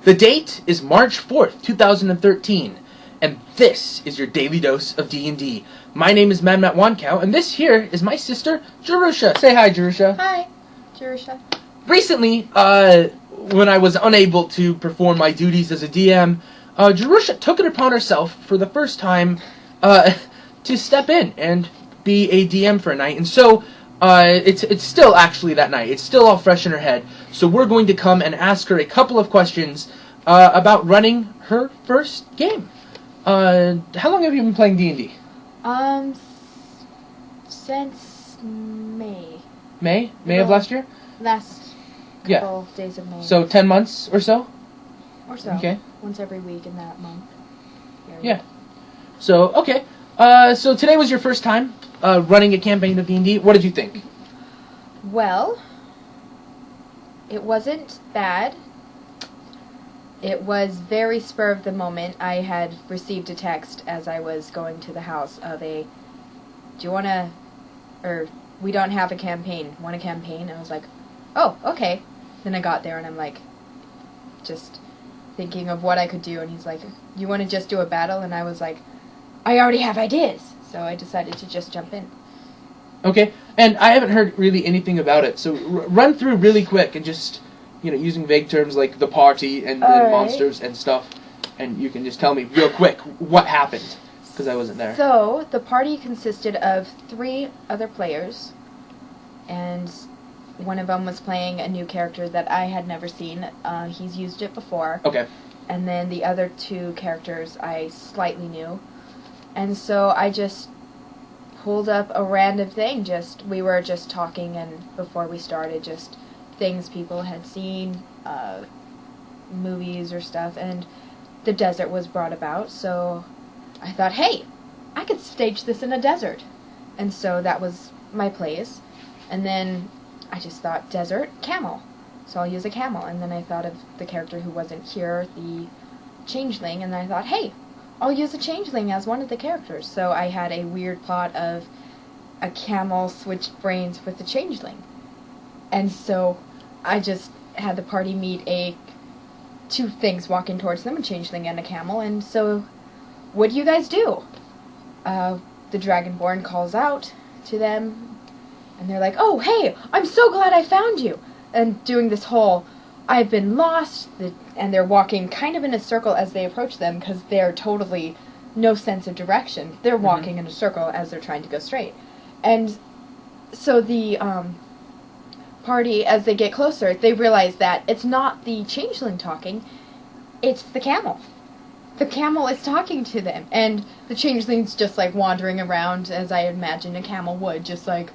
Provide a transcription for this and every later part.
The date is March 4th, 2013, and this is your daily dose of D&D. My name is Matt Wankow, and this here is my sister, Jerusha. Say hi, Jerusha. Hi, Jerusha. Recently, when I was unable to perform my duties as a DM, Jerusha took it upon herself for the first time to step in and be a DM for a night, and so it's still actually that night. It's still all fresh in her head. So we're going to come and ask her a couple of questions about running her first game. How long have you been playing D&D? Since May. May of last year? Last couple days of May. So 10 months or so? Or so. Okay. Once every week in that month. Yeah. So, okay. So today was your first time running a campaign of D&D. What did you think? Well, it wasn't bad. It was very spur of the moment. I had received a text as I was going to the house of do you want to, or we don't have a campaign. Want a campaign? And I was like, oh, okay. Then I got there and I'm like, just thinking of what I could do. And he's like, you want to just do a battle? And I was like, I already have ideas. So I decided to just jump in. Okay, and I haven't heard really anything about it, so run through really quick and just, using vague terms like the party and the monsters and stuff, and you can just tell me real quick what happened, because I wasn't there. So, the party consisted of 3 other players, and one of them was playing a new character that I had never seen. He's used it before. Okay. And then the other 2 characters I slightly knew. And so I just pulled up a random thing. We were just talking, and before we started, just things people had seen, movies or stuff, and the desert was brought about. So I thought, hey, I could stage this in a desert. And so that was my place. And then I just thought, desert, camel. So I'll use a camel. And then I thought of the character who wasn't here, the changeling, and I thought, hey, I'll use a changeling as one of the characters. So I had a weird plot of a camel switched brains with a changeling. And so I just had the party meet 2 things walking towards them, a changeling and a camel. And so, what do you guys do? The Dragonborn calls out to them, and they're like, oh, hey, I'm so glad I found you. And doing this whole, I've been lost, and they're walking kind of in a circle as they approach them, because they're totally no sense of direction. They're walking in a circle as they're trying to go straight. And so the party, as they get closer, they realize that it's not the changeling talking, it's the camel. The camel is talking to them, and the changeling's just like wandering around as I imagine a camel would, just like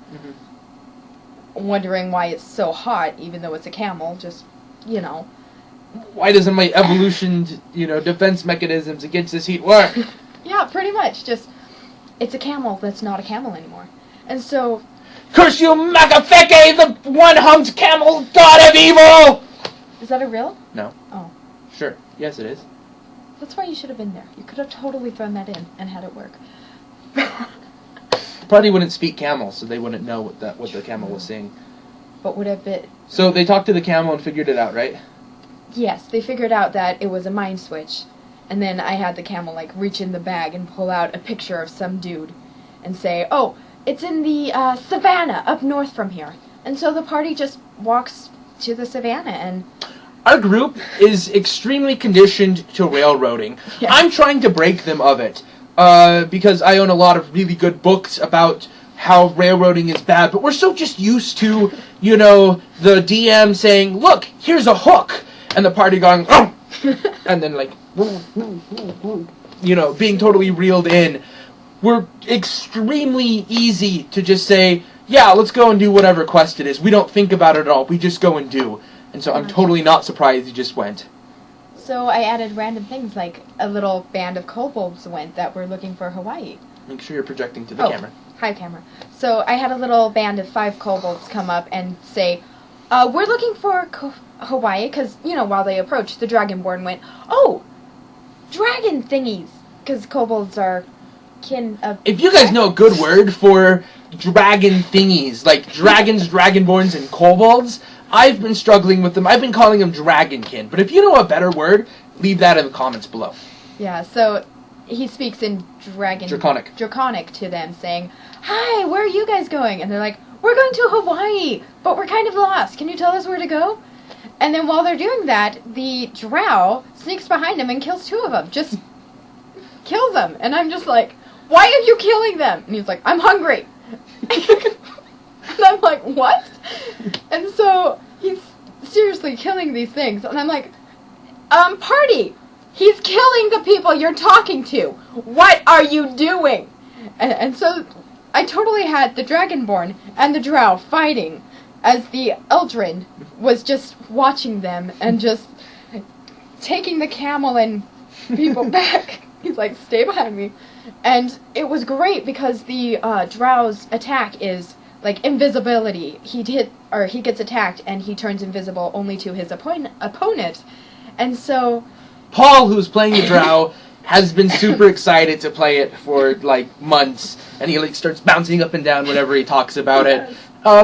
wondering why it's so hot, even though it's a camel, just, Why doesn't my evolution, defense mechanisms against this heat work? Yeah, pretty much. Just, it's a camel that's not a camel anymore. And so... Curse you, Makafeke, the one-humped camel god of evil! Is that a real? No. Oh. Sure. Yes, it is. That's why you should have been there. You could have totally thrown that in and had it work. Party wouldn't speak camel, so they wouldn't know what the camel was saying. But would have been... So they talked to the camel and figured it out, right? Yes, they figured out that it was a mind switch. And then I had the camel, reach in the bag and pull out a picture of some dude and say, oh, it's in the savannah up north from here. And so the party just walks to the savannah and... Our group is extremely conditioned to railroading. Yeah. I'm trying to break them of it. Because I own a lot of really good books about how railroading is bad, but we're so just used to, the DM saying, look, here's a hook, and the party going, oh! And then being totally reeled in. We're extremely easy to just say, yeah, let's go and do whatever quest it is. We don't think about it at all. We just go and do. And so I'm totally not surprised you just went. So I added random things, like a little band of kobolds went that were looking for Hawaii. Make sure you're projecting to the camera. Hi, camera. So I had a little band of 5 kobolds come up and say, we're looking for Hawaii, because, while they approached, the Dragonborn went, oh, dragon thingies, because kobolds are kin of... If you guys know a good word for dragon thingies, like dragons, dragonborns, and kobolds, I've been struggling with them. I've been calling them dragonkin. But if you know a better word, leave that in the comments below. Yeah, so he speaks in Draconic to them, saying, "Hi, where are you guys going?" And they're like, "We're going to Hawaii, but we're kind of lost. Can you tell us where to go?" And then while they're doing that, the drow sneaks behind them and kills 2 of them. Just kills them. And I'm just like, "Why are you killing them?" And he's like, "I'm hungry." And I'm like, "What?" And so he's seriously killing these things. And I'm like, "Party! He's killing the people you're talking to. What are you doing?" And so I totally had the Dragonborn and the Drow fighting as the Eldrin was just watching them and just taking the camel and people back. He's like, "Stay behind me." And it was great because the Drow's attack is like invisibility. He gets attacked and he turns invisible only to his opponent. And so Paul, who's playing the Drow, has been super excited to play it for like months, and he like starts bouncing up and down whenever he talks about it,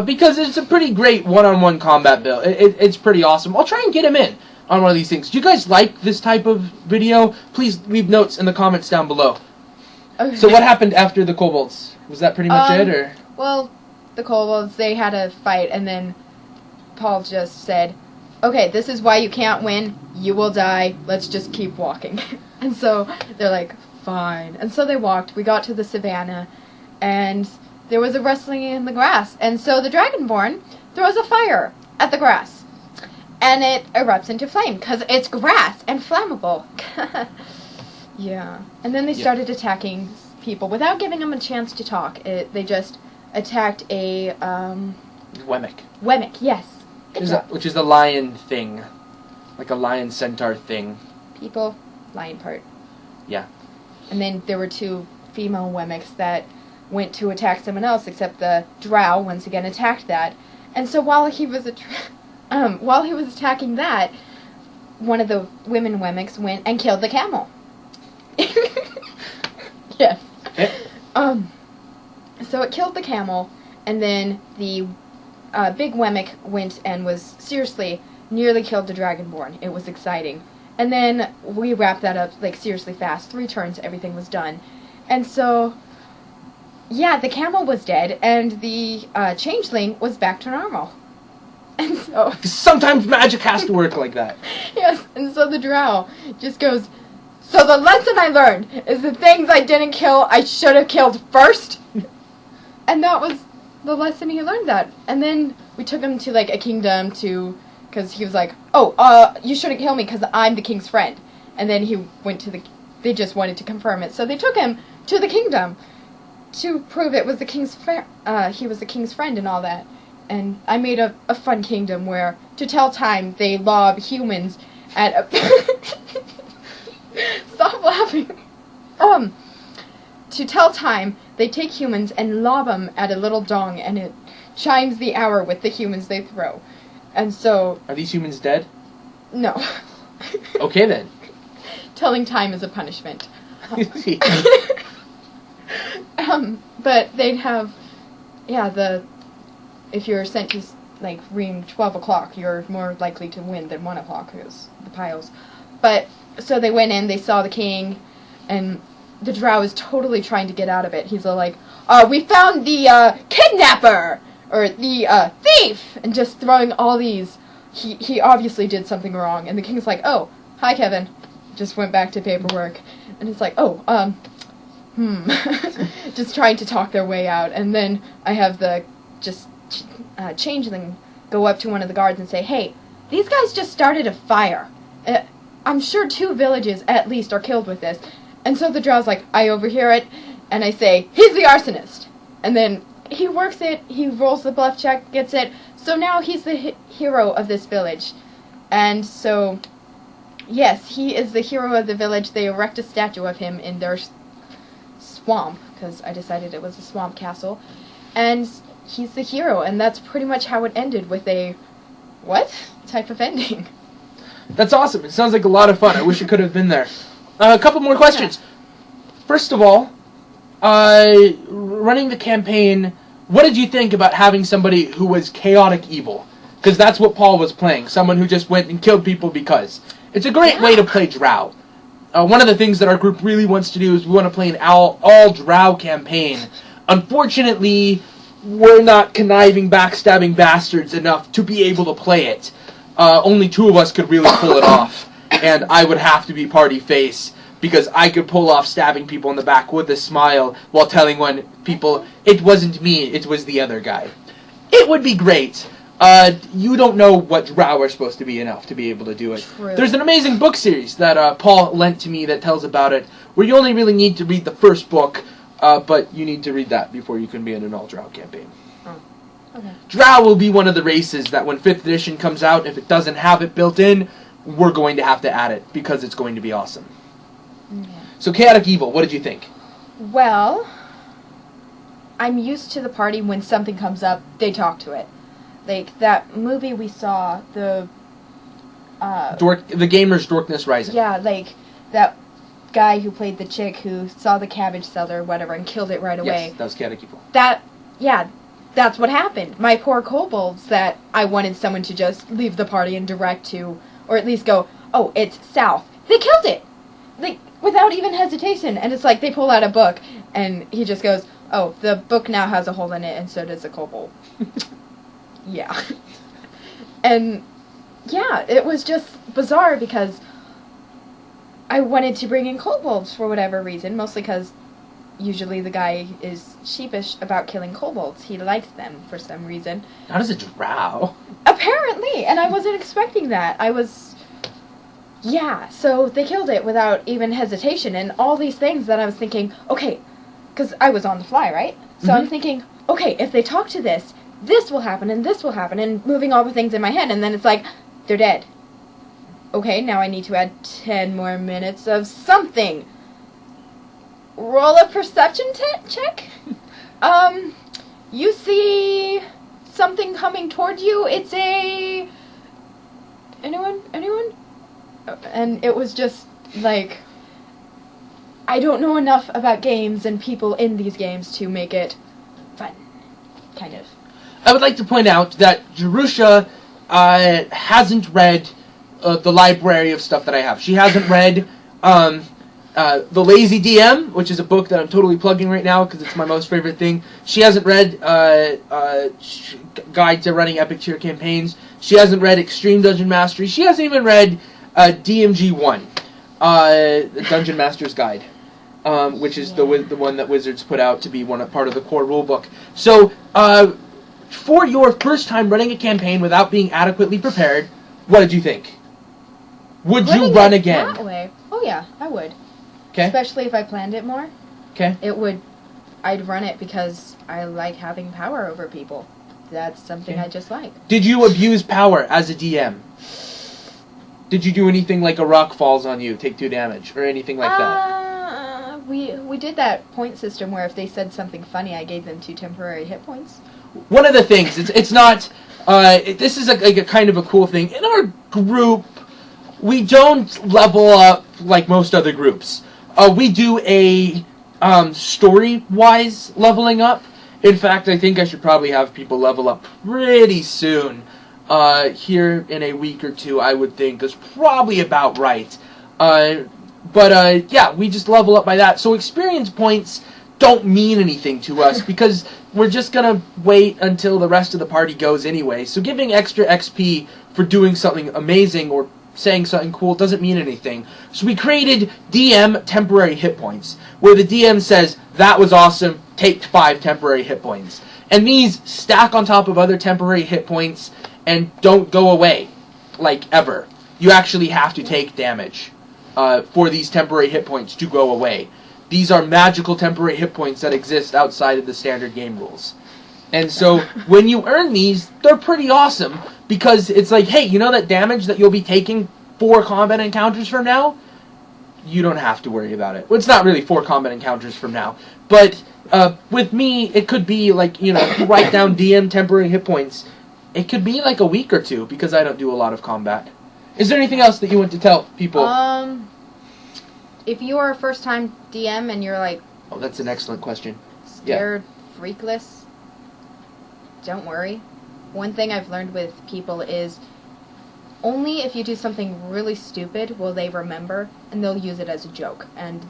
because it's a pretty great one-on-one combat build. It's pretty awesome. I'll try and get him in on one of these things. Do you guys like this type of video? Please leave notes in the comments down below. Okay. So what happened after the kobolds? Was that pretty much it, or? Well, the kobolds, they had a fight, and then Paul just said, "Okay, this is why you can't win. You will die. Let's just keep walking." And so they're like, "Fine." And so they walked. We got to the savannah, and there was a rustling in the grass. And so the Dragonborn throws a fire at the grass, and it erupts into flame because it's grass and flammable. Yeah. And then they started attacking people without giving them a chance to talk. They just attacked a Wemmick. Wemmick, yes. Which is the lion thing. Like a lion centaur thing. People, lion part. Yeah. And then there were 2 female Wemmicks that went to attack someone else, except the Drow once again attacked that. And so while he was attacking that, one of the women Wemmicks went and killed the camel. Yes. So it killed the camel, and then the big Wemmick went and was seriously nearly killed the Dragonborn. It was exciting. And then we wrapped that up, like, seriously fast. 3 turns, everything was done. And so, yeah, the camel was dead, and the changeling was back to normal. And so... Sometimes magic has to work like that. Yes, and so the drow just goes, "So the lesson I learned is the things I didn't kill, I should have killed first." And that was the lesson he learned that. And then we took him to, like, a kingdom because he was like, "Oh, you shouldn't kill me because I'm the king's friend." And then he went to they just wanted to confirm it. So they took him to the kingdom to prove it was the king's he was the king's friend and all that. And I made a fun kingdom where, to tell time, they lob humans at a... Stop laughing. To tell time, they take humans and lob them at a little dong, and it chimes the hour with the humans they throw. And so... Are these humans dead? No. Okay, then. Telling time is a punishment. But they'd have... Yeah, if you're sent to, like, ring 12 o'clock, you're more likely to win than 1 o'clock, because the piles. But, so they went in, they saw the king, and the drow is totally trying to get out of it. He's all like, "We found the, kidnapper!" Or the, thief! And just throwing all these. He obviously did something wrong, and the king's like, "Oh, hi, Kevin." Just went back to paperwork. And it's like, "Oh, just trying to talk their way out." And then I have the, changeling go up to one of the guards and say, "Hey, these guys just started a fire. I'm sure 2 villages at least are killed with this." And so the drow's like, I overhear it, and I say, "He's the arsonist." And then he works it, he rolls the bluff check, gets it. So now he's the hero of this village. And so, yes, he is the hero of the village. They erect a statue of him in their swamp, because I decided it was a swamp castle. And he's the hero, and that's pretty much how it ended, with a what type of ending. That's awesome. It sounds like a lot of fun. I wish I could have been there. A couple more questions. Yeah. First of all, running the campaign, what did you think about having somebody who was chaotic evil? Because that's what Paul was playing. Someone who just went and killed people because. It's a great way to play Drow. One of the things that our group really wants to do is we want to play an all Drow campaign. Unfortunately, we're not conniving, backstabbing bastards enough to be able to play it. Only 2 of us could really pull it off. And I would have to be party face, because I could pull off stabbing people in the back with a smile while telling people, it wasn't me, it was the other guy. It would be great. You don't know what Drow are supposed to be enough to be able to do it. True. There's an amazing book series that Paul lent to me that tells about it, where you only really need to read the first book, but you need to read that before you can be in an all-Drow campaign. Oh, okay. Drow will be one of the races that when 5th edition comes out, if it doesn't have it built in, we're going to have to add it, because it's going to be awesome. Okay. So Chaotic Evil, what did you think? Well, I'm used to the party when something comes up, they talk to it. Like that movie we saw, the Gamer's Dorkness Rising. Yeah, like that guy who played the chick who saw the cabbage seller or whatever and killed it right away. Yes, that was Chaotic Evil. That's what happened. My poor kobolds that I wanted someone to just leave the party and direct to, or at least go, oh, it's south. They killed it! Like, without even hesitation. And it's like they pull out a book and he just goes, oh, the book now has a hole in it and so does the kobold. Yeah. And, yeah, it was just bizarre because I wanted to bring in kobolds for whatever reason, mostly because usually the guy is sheepish about killing kobolds. He likes them for some reason. Not as a Drow. Apparently! And I wasn't expecting that. Yeah, so they killed it without even hesitation, and all these things that I was thinking, okay, because I was on the fly, right? So I'm thinking, okay, if they talk to this will happen, and moving all the things in my head, and then it's like, they're dead. Okay, now I need to add 10 more minutes of something. Roll a perception check? You see something coming toward you. It's a... Anyone? And it was just, like... I don't know enough about games and people in these games to make it fun. Kind of. I would like to point out that Jerusha hasn't read the library of stuff that I have. She hasn't read The Lazy DM, which is a book that I'm totally plugging right now because it's my most favorite thing. She hasn't read Guide to Running Epic Tier Campaigns. She hasn't read Extreme Dungeon Mastery. She hasn't even read DMG 1, the Dungeon Master's Guide, which is the one that Wizards put out to be part of the core rulebook. So, for your first time running a campaign without being adequately prepared, what did you think? Would you run again? That way? Oh yeah, I would. Okay. Especially if I planned it more. Okay. I'd run it because I like having power over people. That's something I just like. Did you abuse power as a DM? Did you do anything like a rock falls on you, take 2 damage, or anything like that? We did that point system where if they said something funny, I gave them 2 temporary hit points. One of the things, it's not, this is a kind of a cool thing. In our group, we don't level up like most other groups. We do a story-wise leveling up. In fact, I think I should probably have people level up pretty soon. Here in a week or 2, I would think is probably about right. Yeah, we just level up by that. So experience points don't mean anything to us because we're just going to wait until the rest of the party goes anyway. So giving extra XP for doing something amazing or saying something cool doesn't mean anything. So we created DM temporary hit points, where the DM says, that was awesome, take 5 temporary hit points. And these stack on top of other temporary hit points and don't go away, like, ever. You actually have to take damage for these temporary hit points to go away. These are magical temporary hit points that exist outside of the standard game rules. And so, when you earn these, they're pretty awesome, because it's like, hey, you know that damage that you'll be taking 4 combat encounters from now? You don't have to worry about it. Well, it's not really 4 combat encounters from now, but with me, it could be like, you write down DM temporary hit points. It could be like a week or 2, because I don't do a lot of combat. Is there anything else that you want to tell people? If you are a first-time DM and you're like... Oh, that's an excellent question. Scared, freakless, don't worry. one thing I've learned with people is only if you do something really stupid will they remember, and they'll use it as a joke. And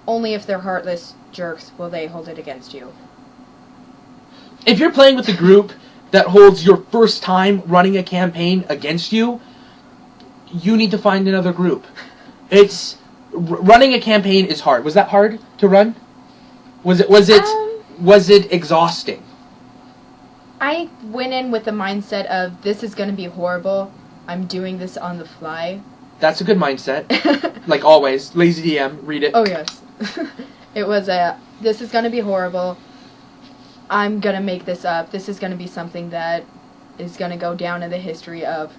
only if they're heartless jerks will they hold it against you. If you're playing with a group that holds your first time running a campaign against you, you need to find another group. Running a campaign is hard. Was that hard to run? Was it exhausting? I went in with the mindset of, this is going to be horrible. I'm doing this on the fly. That's a good mindset. Like always. Lazy DM, read it. Oh, yes. It was this is going to be horrible. I'm going to make this up. This is going to be something that is going to go down in the history of...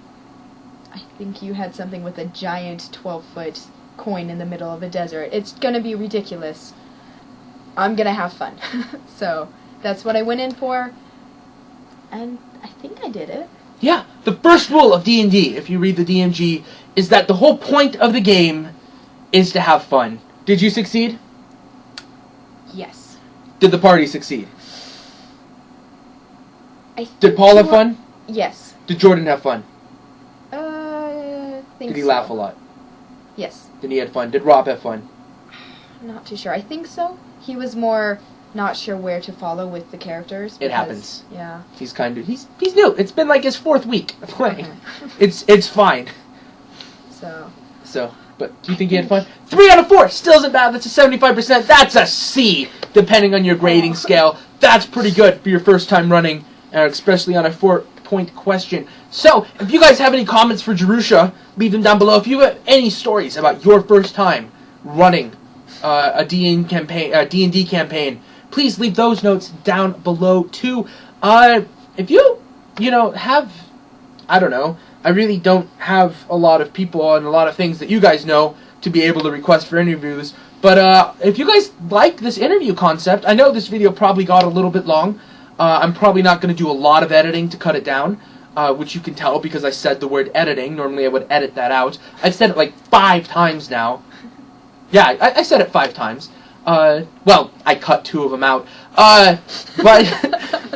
I think you had something with a giant 12-foot coin in the middle of a desert. It's going to be ridiculous. I'm going to have fun. So, that's what I went in for. And I think I did it. Yeah, the first rule of D&D, if you read the DMG, is that the whole point of the game is to have fun. Did you succeed? Yes. Did the party succeed? Did Paul have fun? Yes. Did Jordan have fun? Think Did he so. laugh a lot? Yes. Did he have fun? Did Rob have fun? Not too sure. I think so. He was more not sure where to follow with the characters. It happens. Yeah. He's new. It's been like his 4th week of playing. Okay. It's fine. So, but do you think he had fun? 3 out of 4 still isn't bad. That's a 75%. That's a C, depending on your grading scale. That's pretty good for your first time running, especially on a 4-point question. So, if you guys have any comments for Jerusha, leave them down below. If you have any stories about your first time running a D&D campaign, please leave those notes down below too. If you have, I don't know, I really don't have a lot of people and a lot of things that you guys know to be able to request for interviews. But if you guys like this interview concept, I know this video probably got a little bit long. I'm probably not going to do a lot of editing to cut it down, which you can tell because I said the word editing. Normally I would edit that out. I've said it like 5 times now. Yeah, I said it 5 times. Well, I cut 2 of them out.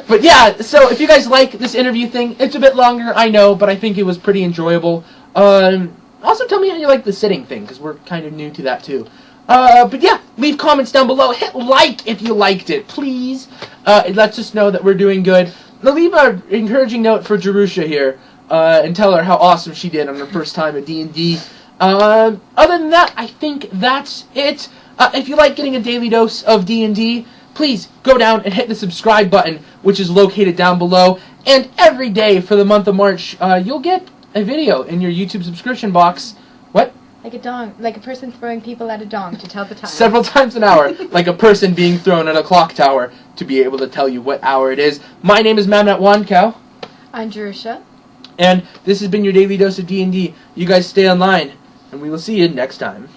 But yeah, so if you guys like this interview thing, it's a bit longer, I know, but I think it was pretty enjoyable. Also tell me how you like the sitting thing, because we're kind of new to that too. But yeah, leave comments down below. Hit like if you liked it, please. It lets us know that we're doing good. Now leave an encouraging note for Jerusha here, and tell her how awesome she did on her first time at D&D. Other than that, I think that's it. If you like getting a daily dose of D&D, please go down and hit the subscribe button, which is located down below. And every day for the month of March, you'll get a video in your YouTube subscription box. What? like a dong, like a person throwing people at a dong to tell the time. Several times an hour, like a person being thrown at a clock tower to be able to tell you what hour it is. My name is Mamnat Wankow. I'm Jerusha. And this has been your daily dose of D&D. You guys stay online, and we will see you next time.